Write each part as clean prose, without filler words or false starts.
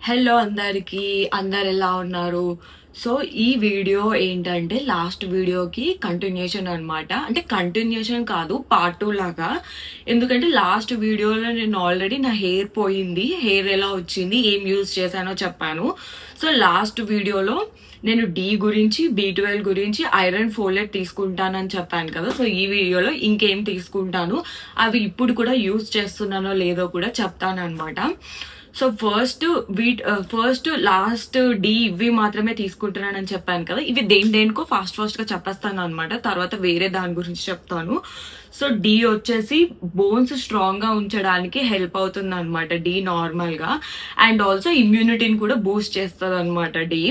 Hello అందరికీ, అందరు ఎలా ఉన్నారు? సో ఈ వీడియో ఏంటంటే లాస్ట్ వీడియోకి కంటిన్యూషన్ అనమాట. అంటే కంటిన్యూషన్ కాదు, పార్ట్ 2 లాగా. ఎందుకంటే లాస్ట్ వీడియోలో నేను ఆల్రెడీ నా హెయిర్ పోయింది, హెయిర్ ఎలా వచ్చింది, ఏం యూజ్ చేశానో చెప్పాను. సో లాస్ట్ వీడియోలో నేను డి గురించి, B12 గురించి, ఐరన్ ఫోలేట్ తీసుకుంటానని చెప్పాను కదా. సో ఈ వీడియోలో ఇంకేం తీసుకుంటాను, అవి ఇప్పుడు కూడా యూజ్ చేస్తున్నానో లేదో కూడా చెప్తాను అనమాట. సో ఫస్ట్ లాస్ట్ డి ఇవి మాత్రమే తీసుకుంటున్నానని చెప్పాను కదా. ఇవి దేనికో ఫాస్ట్ గా చెప్పేస్తాను అనమాట. తర్వాత వేరే దాని గురించి చెప్తాను. సో డి వచ్చేసి బోన్స్ స్ట్రాంగ్ గా ఉంచడానికి హెల్ప్ అవుతుంది అనమాట డి నార్మల్ గా. అండ్ ఆల్సో ఇమ్యూనిటీని కూడా బూస్ట్ చేస్తుంది అనమాట డి.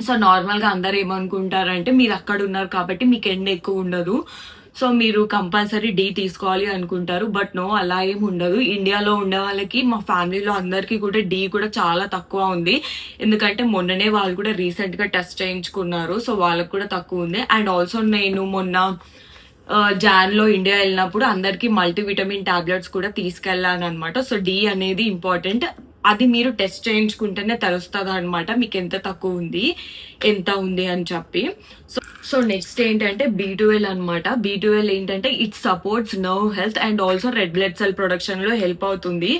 సో నార్మల్ గా అందరు ఏమనుకుంటారంటే, మీరు అక్కడ ఉన్నారు కాబట్టి మీకు ఎండ ఎక్కువ ఉండదు, సో మీరు కంపల్సరీ డి తీసుకోవాలి అనుకుంటారు. బట్ నో, అలా ఏం ఉండదు. ఇండియాలో ఉండే వాళ్ళకి, మా ఫ్యామిలీలో అందరికీ కూడా డి కూడా చాలా తక్కువ ఉంది. ఎందుకంటే మొన్ననే వాళ్ళు కూడా రీసెంట్ గా టెస్ట్ చేయించుకున్నారు, సో వాళ్ళకి కూడా తక్కువ ఉంది. అండ్ ఆల్సో నేను మొన్న జాన్ లో ఇండియా వెళ్ళినప్పుడు అందరికి మల్టీవిటమిన్ టాబ్లెట్స్ కూడా తీసుకెళ్ళాను అనమాట. సో డి అనేది ఇంపార్టెంట్. అది మీరు టెస్ట్ చేయించుకుంటేనే తెలుస్తుంది అనమాట మీకు ఎంత తక్కువ ఉంది, ఎంత ఉంది అని చెప్పి. సో నెక్స్ట్ ఏంటంటే B12 అనమాట. B12 ఏంటంటే it supports nerve health and also red blood cell production లో హెల్ప్ అవుతుంది.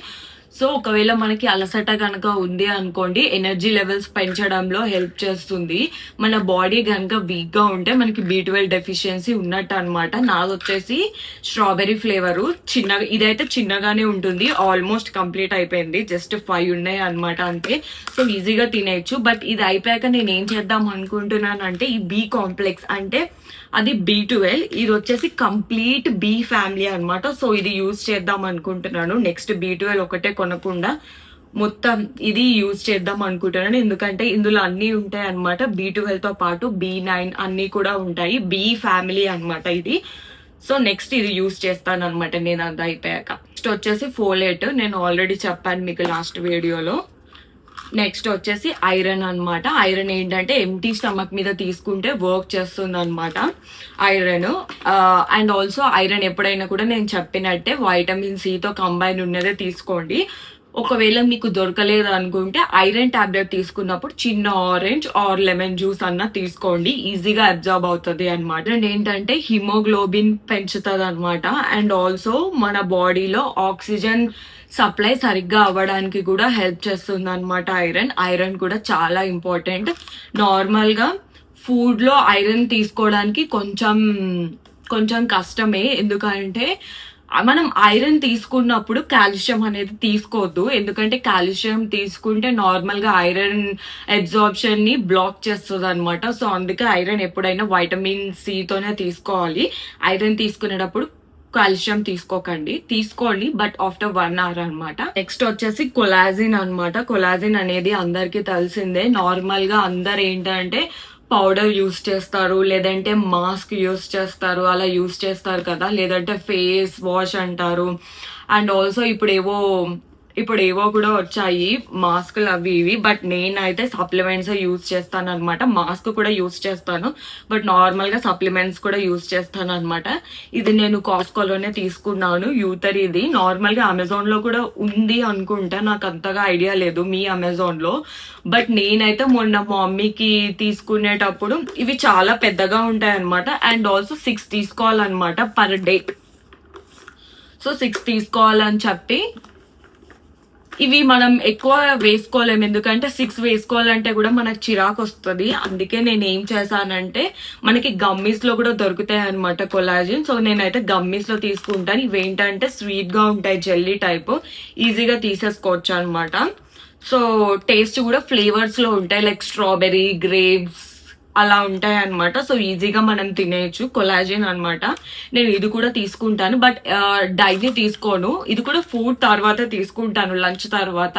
సో ఒకవేళ మనకి అలసట కనుక ఉంది అనుకోండి, ఎనర్జీ లెవెల్స్ పెంచడంలో హెల్ప్ చేస్తుంది. మన బాడీ కనుక వీక్ గా ఉంటే మనకి B12 డెఫిషియన్సీ ఉన్నట్టు అనమాట. నాది వచ్చేసి స్ట్రాబెర్రీ ఫ్లేవరు, చిన్నగా, ఇదైతే చిన్నగానే ఉంటుంది. ఆల్మోస్ట్ కంప్లీట్ అయిపోయింది, జస్ట్ 5 ఉన్నాయి అనమాట అంతే. సో ఈజీగా తినేయచ్చు. బట్ ఇది అయిపోయాక నేను ఏం చేద్దాం అనుకుంటున్నాను అంటే, ఈ బి కాంప్లెక్స్ అంటే అది B12, ఇది వచ్చేసి కంప్లీట్ బి ఫ్యామిలీ అనమాట. సో ఇది యూజ్ చేద్దాం అనుకుంటున్నాను. నెక్స్ట్ B12 ఒకటే కొనకుండా మొత్తం ఇది యూజ్ చేద్దాం అనుకుంటున్నాను. ఎందుకంటే ఇందులో అన్ని ఉంటాయి అనమాట. B12 తో పాటు B9 అన్ని కూడా ఉంటాయి. బి ఫ్యామిలీ అనమాట ఇది. సో నెక్స్ట్ ఇది యూజ్ చేస్తాను అనమాట నేను అది అయిపోయాక. నెక్స్ట్ వచ్చేసి ఫోలేట్, నేను ఆల్రెడీ చెప్పాను మీకు లాస్ట్ వీడియోలో. నెక్స్ట్ వచ్చేసి ఐరన్ అనమాట. ఐరన్ ఏంటంటే ఎంటీ స్టమక్ మీద తీసుకుంటే వర్క్ చేస్తుంది అనమాట ఐరన్. అండ్ ఆల్సో ఐరన్ ఎప్పుడైనా కూడా నేను చెప్పినట్టే వైటమిన్ సితో కంబైన్ ఉన్నదే తీసుకోండి. ఒకవేళ మీకు దొరకలేదు అనుకుంటే ఐరన్ టాబ్లెట్ తీసుకున్నప్పుడు చిన్న ఆరెంజ్ ఆర్ లెమన్ జ్యూస్ అన్న తీసుకోండి, ఈజీగా అబ్జార్బ్ అవుతుంది అనమాట. ఏంటంటే హిమోగ్లోబిన్ పెంచుతుంది అనమాట. అండ్ ఆల్సో మన బాడీలో ఆక్సిజన్ సప్లై సరిగ్గా అవ్వడానికి కూడా హెల్ప్ చేస్తుంది అనమాట ఐరన్. ఐరన్ కూడా చాలా ఇంపార్టెంట్. నార్మల్ గా ఫుడ్ లో ఐరన్ తీసుకోవడానికి కొంచెం కష్టమే. ఎందుకంటే మనం ఐరన్ తీసుకున్నప్పుడు కాల్షియం అనేది తీసుకోవద్దు. ఎందుకంటే కాల్షియం తీసుకుంటే నార్మల్ గా ఐరన్ అబ్జార్ప్షన్ ని బ్లాక్ చేస్తుంది అనమాట. సో అందుకే ఐరన్ ఎప్పుడైనా వైటమిన్ సితోనే తీసుకోవాలి. ఐరన్ తీసుకునేటప్పుడు కాల్షియం తీసుకోండి బట్ ఆఫ్టర్ 1 hour అనమాట. నెక్స్ట్ వచ్చేసి కొలాజిన్ అనమాట. కొలాజిన్ అనేది అందరికి తెలిసిందే. నార్మల్ గా అందరు ఏంటంటే పౌడర్ యూస్ చేస్తారు, లేదంటే మాస్క్ యూస్ చేస్తారు, అలా యూస్ చేస్తారు కదా, లేదంటే ఫేస్ వాష్ అంటారు. అండ్ ఆల్సో ఇప్పుడు ఏవో కూడా వచ్చాయి మాస్కులు అవి ఇవి. బట్ నేనైతే సప్లిమెంట్స్ యూజ్ చేస్తాను అనమాట. మాస్క్ కూడా యూజ్ చేస్తాను, బట్ నార్మల్ గా సప్లిమెంట్స్ కూడా యూజ్ చేస్తాను అనమాట. ఇది నేను కాస్కోలోనే తీసుకున్నాను. యూతర్ ఇది నార్మల్ గా అమెజాన్ లో కూడా ఉంది అనుకుంటా, నాకు అంతగా ఐడియా లేదు మీ అమెజాన్ లో. బట్ నేనైతే మొన్న మా మమ్మీకి తీసుకునేటప్పుడు ఇవి చాలా పెద్దగా ఉంటాయి అనమాట. అండ్ ఆల్సో 6 తీసుకోవాలన్నమాట పర్ డే. సో 6 తీసుకోవాలని చెప్పి ఇవి మనం ఎక్కువ వేసుకోలేము, ఎందుకంటే 6 వేసుకోవాలంటే కూడా మనకు చిరాకు వస్తుంది. అందుకే నేను ఏం చేశానంటే, మనకి గమ్మీస్ లో కూడా దొరుకుతాయి అనమాట కొలాజిన్. సో నేనైతే గమ్మీస్ లో తీసుకుంటాను. ఇవేంటంటే స్వీట్ గా ఉంటాయి, జెల్లీ టైప్, ఈజీగా తీసేసుకోవచ్చు అనమాట. సో టేస్ట్ కూడా ఫ్లేవర్స్ లో ఉంటాయి, లైక్ స్ట్రాబెర్రీ, గ్రేప్స్ అలా ఉంటాయి అనమాట. సో ఈజీగా మనం తినేయచ్చు కొలాజిన్ అనమాట. నేను ఇది కూడా తీసుకుంటాను, బట్ డైలీ తీసుకోను. ఇది కూడా ఫుడ్ తర్వాత తీసుకుంటాను, లంచ్ తర్వాత,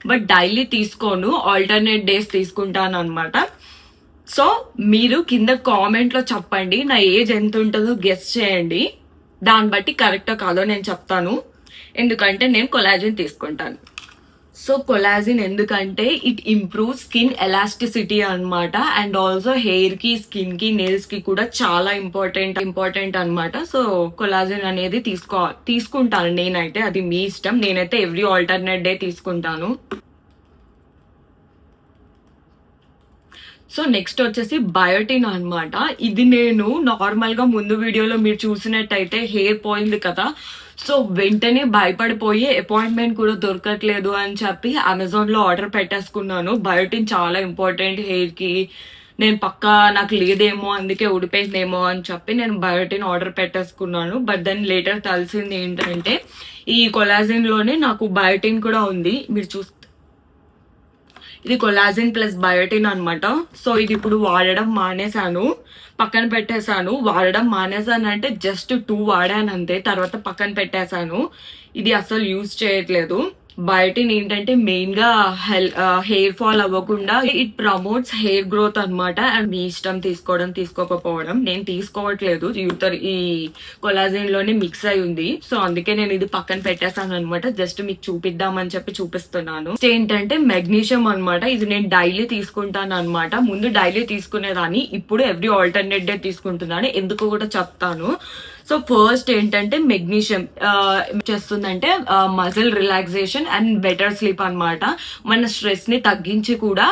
బట్ డైలీ తీసుకోను. ఆల్టర్నేట్ డేస్ తీసుకుంటాను అనమాట. సో మీరు కింద కామెంట్ లో చెప్పండి, నా ఏజ్ ఎంత ఉంటుందో గెస్ చేయండి. దాన్ని బట్టి కరెక్టో కాదో నేను చెప్తాను, ఎందుకంటే నేను కొలాజిన్ తీసుకుంటాను. సో కొలాజిన్ ఎందుకంటే ఇట్ ఇంప్రూవ్ స్కిన్ ఎలాస్టిసిటీ అనమాట. అండ్ ఆల్సో హెయిర్ కి, స్కిన్ కి, నెయిల్స్ కి కూడా చాలా ఇంపార్టెంట్ అనమాట. సో కొలాజిన్ అనేది తీసుకుంటాను నేనైతే. అది మీ ఇష్టం. నేనైతే ఎవ్రీ ఆల్టర్నేట్ డే తీసుకుంటాను. సో నెక్స్ట్ వచ్చేసి బయోటిన్ అన్నమాట. ఇది నేను నార్మల్గా ముందు వీడియోలో మీరు చూసినట్టయితే హెయిర్ పోయింది కదా, సో వెంటనే భయపడిపోయి అపాయింట్మెంట్ కూడా దొరకట్లేదు అని చెప్పి అమెజాన్లో ఆర్డర్ పెట్టేసుకున్నాను. బయోటిన్ చాలా ఇంపార్టెంట్ హెయిర్కి. నేను పక్కా నాకు లేదేమో అందుకే ఊడిపోయిందేమో అని చెప్పి నేను బయోటిన్ ఆర్డర్ పెట్టేసుకున్నాను. బట్ దెన్ లేటర్ తెలిసింది ఏంటంటే ఈ కొలాజిన్లోనే నాకు బయోటిన్ కూడా ఉంది. మీరు చూస్తే ఇది కొలాజిన్ ప్లస్ బయోటిన్ అన్నమాట. సో ఇది ఇప్పుడు వాడడం మానేశాను, పక్కన పెట్టేశాను. వాడడం మానేశాను అంటే జస్ట్ 2 వాడాను అంతే, తర్వాత పక్కన పెట్టేశాను. ఇది అసలు యూజ్ చేయట్లేదు. బయోటిన్ ఏంటంటే మెయిన్ గా హెయిర్ ఫాల్ అవ్వకుండా ఇట్ ప్రమోట్స్ హెయిర్ గ్రోత్ అన్నమాట. అండ్ మీ ఇష్టం తీసుకోవడం తీసుకోకపోవడం. నేను తీసుకోవట్లేదు, ఈ కొలాజిన్ లోనే మిక్స్ అయి ఉంది. సో అందుకే నేను ఇది పక్కన పెట్టేసాను అనమాట. జస్ట్ మీకు చూపిద్దామని చెప్పి చూపిస్తున్నాను. ఏంటంటే మెగ్నీషియం అన్నమాట. ఇది నేను డైలీ తీసుకుంటాను అనమాట. ముందు డైలీ తీసుకునేదాన్ని, ఇప్పుడు ఎవ్రీ ఆల్టర్నేట్ డే తీసుకుంటున్నాను. ఎందుకు కూడా చెప్తాను. సో ఫస్ట్ ఏంటంటే మెగ్నీషియం చేస్తుందంటే muscle relaxation and better sleep అన్నమాట. మన స్ట్రెస్ ని తగ్గించి కూడా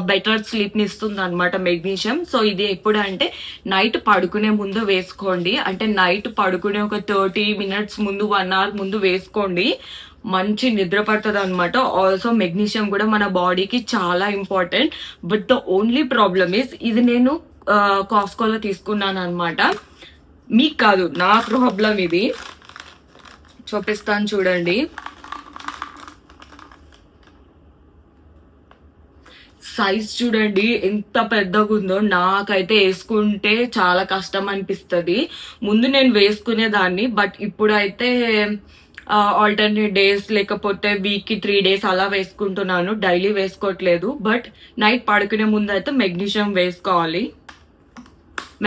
బెటర్ స్లీప్ ని ఇస్తుంది అనమాట మెగ్నీషియం. సో ఇది ఎప్పుడు అంటే నైట్ పడుకునే ముందు వేసుకోండి. అంటే నైట్ పడుకునే ఒక 30 minutes ముందు, 1 hour ముందు వేసుకోండి. మంచి నిద్ర పడుతుంది అనమాట. ఆల్సో మెగ్నీషియం కూడా మన బాడీకి చాలా important. But the only problem is ఇది నేను కాస్కోలో తీసుకున్నాను అనమాట. మీకు కాదు, నా ప్రాబ్లం ఇది. చూపిస్తాను చూడండి. సైజ్ చూడండి ఎంత పెద్దగా ఉందో. నాకైతే వేసుకుంటే చాలా కష్టం అనిపిస్తుంది. ముందు నేను వేసుకునేదాన్ని, బట్ ఇప్పుడైతే ఆల్టర్నేట్ డేస్ లేకపోతే వీక్ కి 3 days అలా వేసుకుంటున్నాను. డైలీ వేసుకోవట్లేదు. బట్ నైట్ పడుకునే ముందు అయితే మెగ్నీషియం వేసుకోవాలి.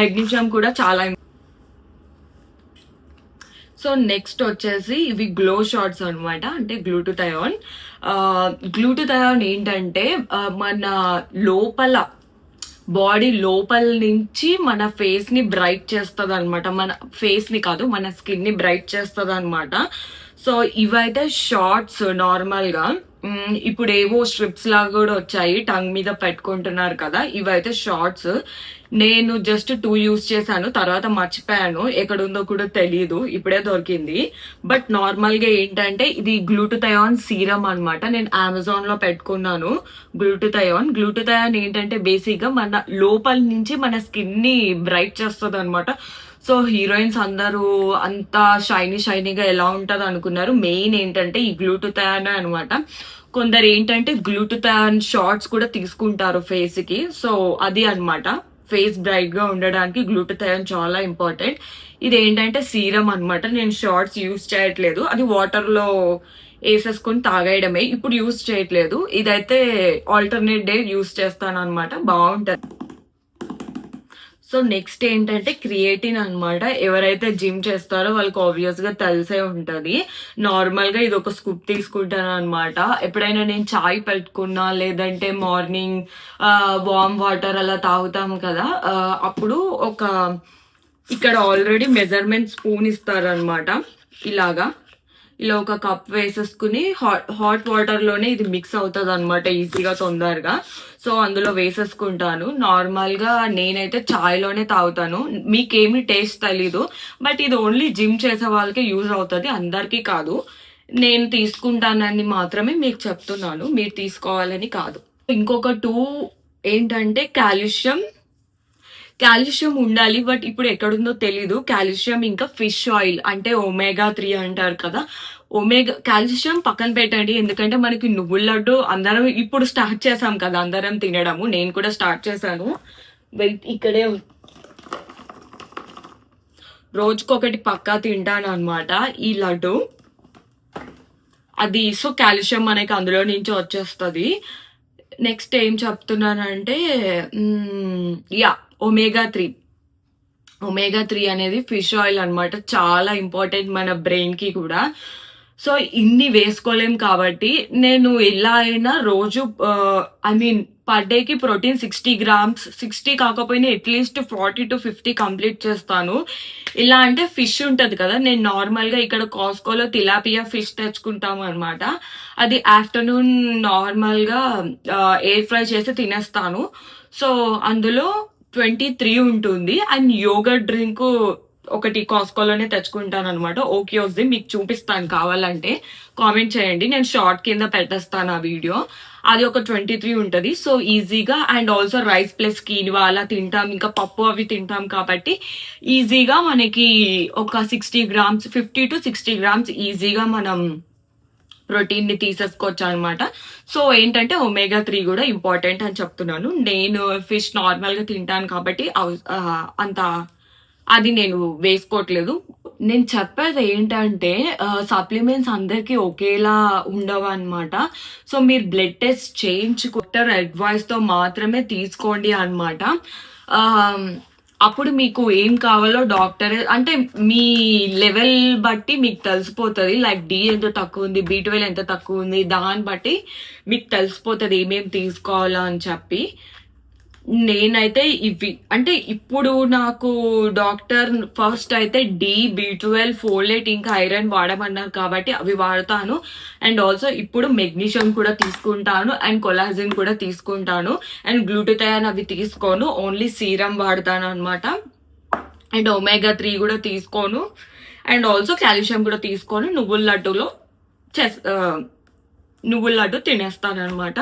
మెగ్నీషియం కూడా చాలా. సో నెక్స్ట్ వచ్చేసి ఇవి గ్లో షాట్స్ అనమాట. అంటే గ్లూటథయోన్. గ్లూటథయోన్ ఏంటంటే మన లోపల బాడీ లోపల నుంచి మన ఫేస్ ని బ్రైట్ చేస్తుంది అనమాట. మన ఫేస్ ని కాదు, మన స్కిన్ ని బ్రైట్ చేస్తుంది అనమాట. సో ఇవైతే షార్ట్స్ నార్మల్ గా. ఇప్పుడు ఏవో స్ట్రిప్స్ లాగా కూడా వచ్చాయి, టంగ్ మీద పెట్టుకుంటున్నారు కదా. ఇవైతే షార్ట్స్. నేను జస్ట్ 2 యూజ్ చేశాను, తర్వాత మర్చిపోయాను, ఎక్కడుందో కూడా తెలియదు, ఇప్పుడే దొరికింది. బట్ నార్మల్ గా ఏంటంటే ఇది గ్లూటథయోన్ సీరం అనమాట. నేను అమెజాన్ లో పెట్టుకున్నాను గ్లూటథయోన్ ఏంటంటే బేసిక్ గా మన లోపల నుంచి మన స్కిన్ ని బ్రైట్ చేస్తుంది అనమాట. సో హీరోయిన్స్ అందరూ అంత షైనీగా ఎలా ఉంటది అనుకున్నారు. మెయిన్ ఏంటంటే ఈ గ్లూటథయోన్ అనమాట. కొందరు ఏంటంటే గ్లూటథయోన్ షార్ట్స్ కూడా తీసుకుంటారు ఫేస్ కి. సో అది అనమాట. ఫేస్ బ్రైట్ గా ఉండడానికి గ్లూటథయోన్ చాలా ఇంపార్టెంట్. ఇది ఏంటంటే సీరం అనమాట. నేను షార్ట్స్ యూజ్ చేయట్లేదు, అది వాటర్ లో వేసేసుకొని తాగేయడమే. ఇప్పుడు యూజ్ చేయట్లేదు. ఇదైతే ఆల్టర్నేట్ డే యూజ్ చేస్తాను అనమాట. బాగుంటది. సో నెక్స్ట్ ఏంటంటే క్రియేటిన్ అనమాట. ఎవరైతే జిమ్ చేస్తారో వాళ్ళకి ఆబ్వియస్ గా తెలిసే ఉంటది. నార్మల్ గా ఇది ఒక స్కూప్ తీసుకుంటాను అనమాట. ఎప్పుడైనా నేను చాయ్ పెట్టుకున్నా, లేదంటే మార్నింగ్ వార్మ్ వాటర్ అలా తాగుతాం కదా, అప్పుడు ఇక్కడ ఆల్రెడీ మెజర్మెంట్ స్పూన్ ఇస్తారనమాట. ఇలా ఒక కప్ వేసేసుకుని హాట్ వాటర్ లోనే ఇది మిక్స్ అవుతుంది అనమాట ఈజీగా, తొందరగా. సో అందులో వేసేసుకుంటాను. నార్మల్ గా నేనైతే చాయ్ లోనే తాగుతాను. మీకేమి టేస్ట్ తెలీదు, బట్ ఇది ఓన్లీ జిమ్ చేసే వాళ్ళకి యూజ్ అవుతుంది, అందరికీ కాదు. నేను తీసుకుంటానని మాత్రమే మీకు చెప్తున్నాను, మీరు తీసుకోవాలని కాదు. ఇంకొక 2 ఏంటంటే కాల్షియం ఉండాలి, బట్ ఇప్పుడు ఎక్కడుందో తెలీదు. కాల్షియం ఇంకా ఫిష్ ఆయిల్ అంటే omega-3 అంటారు కదా. కాల్షియం పక్కన పెట్టండి, ఎందుకంటే మనకి నువ్వుల లడ్డు అందరం ఇప్పుడు స్టార్ట్ చేసాం కదా, అందరం తినడము. నేను కూడా స్టార్ట్ చేశాను. ఇక్కడే రోజుకొకటి పక్కా తింటాను అనమాట ఈ లడ్డు. అది సో కాల్షియం మనకి అందులో నుంచి వచ్చేస్తుంది. నెక్స్ట్ ఏం చెప్తున్నానంటే omega-3 అనేది ఫిష్ ఆయిల్ అనమాట. చాలా ఇంపార్టెంట్ మన బ్రెయిన్ కి కూడా. సో ఇన్ని వేసుకోలేం కాబట్టి నేను ఎలా అయినా రోజు ఐ మీన్ పర్ డేకి ప్రోటీన్ 60 గ్రామ్స్, 60 కాకపోయినా అట్లీస్ట్ 40-50 కంప్లీట్ చేస్తాను. ఇలా అంటే ఫిష్ ఉంటది కదా, నేను నార్మల్గా ఇక్కడ కాస్కోలో తిలాపియా ఫిష్ తెచ్చుకుంటాము అనమాట. అది ఆఫ్టర్నూన్ నార్మల్గా ఎయిర్ ఫ్రై చేసి తినేస్తాను. సో అందులో 23 ఉంటుంది. అండ్ యోగర్ట్ డ్రింక్ ఒకటి కాస్కోలోనే తెచ్చుకుంటాను అనమాట. ఓకియోస్ది మీకు చూపిస్తాను, కావాలంటే కామెంట్ చేయండి, నేను షార్ట్ కింద పెట్టేస్తాను ఆ వీడియో. అది ఒక 23 ఉంటుంది. సో ఈజీగా, and also rice plus quinoa అలా తింటాం, ఇంకా పప్పు అవి తింటాం కాబట్టి ఈజీగా మనకి ఒక 60 గ్రామ్స్, 50-60 గ్రామ్స్ ఈజీగా మనం ప్రోటీన్ ని తీసేసుకోవచ్చు అనమాట. సో ఏంటంటే ఒమేగా 3 కూడా ఇంపార్టెంట్ అని చెప్తున్నాను. నేను ఫిష్ నార్మల్ గా తింటాను కాబట్టి అంత అది నేను వేసుకోవట్లేదు. నేను చెప్పేది ఏంటంటే సప్లిమెంట్స్ అందరికీ ఒకేలా ఉండవు అనమాట. సో మీరు బ్లడ్ టెస్ట్ డాక్టర్ అడ్వైస్ తో మాత్రమే తీసుకోండి అనమాట. అప్పుడు మీకు ఏం కావాలో డాక్టర్ అంటే మీ లెవెల్ బట్టి మీకు తెలిసిపోతుంది. లైక్ డి ఎంత తక్కువ ఉంది, B12 ఎంత తక్కువ ఉంది, దాన్ని బట్టి మీకు తెలిసిపోతుంది ఏమేమి తీసుకోవాలో అని చెప్పి. నేనైతే ఇవి అంటే ఇప్పుడు నాకు డాక్టర్ ఫస్ట్ అయితే B12, ఫోలేట్ ఇంకా ఐరన్ వాడమన్నారు కాబట్టి అవి వాడతాను. అండ్ ఆల్సో ఇప్పుడు మెగ్నీషియం కూడా తీసుకుంటాను, అండ్ కొలాజిన్ కూడా తీసుకుంటాను, అండ్ గ్లూటథయాన్ అవి తీసుకోను, ఓన్లీ సీరం వాడతాను అనమాట. అండ్ ఒమేగా 3 కూడా తీసుకోను, అండ్ ఆల్సో కాల్షియం కూడా తీసుకొని నువ్వుల లడ్డు తినేస్తాను అనమాట.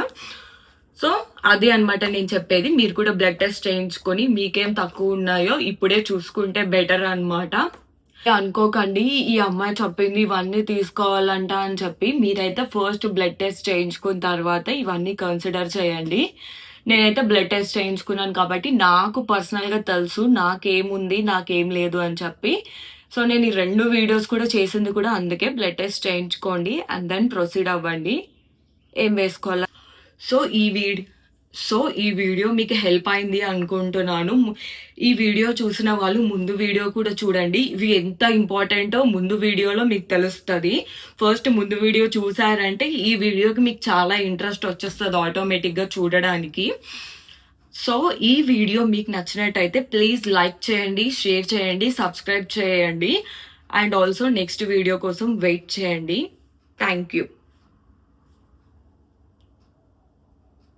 సో అది అనమాట నేను చెప్పేది. మీరు కూడా బ్లడ్ టెస్ట్ చేయించుకొని మీకేం తక్కువ ఉన్నాయో ఇప్పుడే చూసుకుంటే బెటర్ అనమాట. అనుకోకండి ఈ అమ్మాయి చెప్పింది ఇవన్నీ తీసుకోవాలంట అని చెప్పి. మీరైతే ఫస్ట్ బ్లడ్ టెస్ట్ చేయించుకున్న తర్వాత ఇవన్నీ కన్సిడర్ చేయండి. నేనైతే బ్లడ్ టెస్ట్ చేయించుకున్నాను కాబట్టి నాకు పర్సనల్గా తెలుసు నాకేముంది నాకేం లేదు అని చెప్పి. సో నేను ఈ 2 వీడియోస్ కూడా చేసింది కూడా అందుకే. బ్లడ్ టెస్ట్ చేయించుకోండి అండ్ దెన్ ప్రొసీడ్ అవ్వండి ఏం వేసుకోవాలా. సో ఈ వీడియో మీకు హెల్ప్ అయింది అనుకుంటున్నాను. ఈ వీడియో చూసిన వాళ్ళు ముందు వీడియో కూడా చూడండి. ఇవి ఎంత ఇంపార్టెంటో ముందు వీడియోలో మీకు తెలుస్తుంది. ఫస్ట్ ముందు వీడియో చూసారంటే ఈ వీడియోకి మీకు చాలా ఇంట్రెస్ట్ వచ్చేస్తుంది ఆటోమేటిక్గా చూడడానికి. సో ఈ వీడియో మీకు నచ్చినట్టయితే ప్లీజ్ లైక్ చేయండి, షేర్ చేయండి, సబ్స్క్రైబ్ చేయండి, అండ్ ఆల్సో నెక్స్ట్ వీడియో కోసం వెయిట్ చేయండి. Thank you.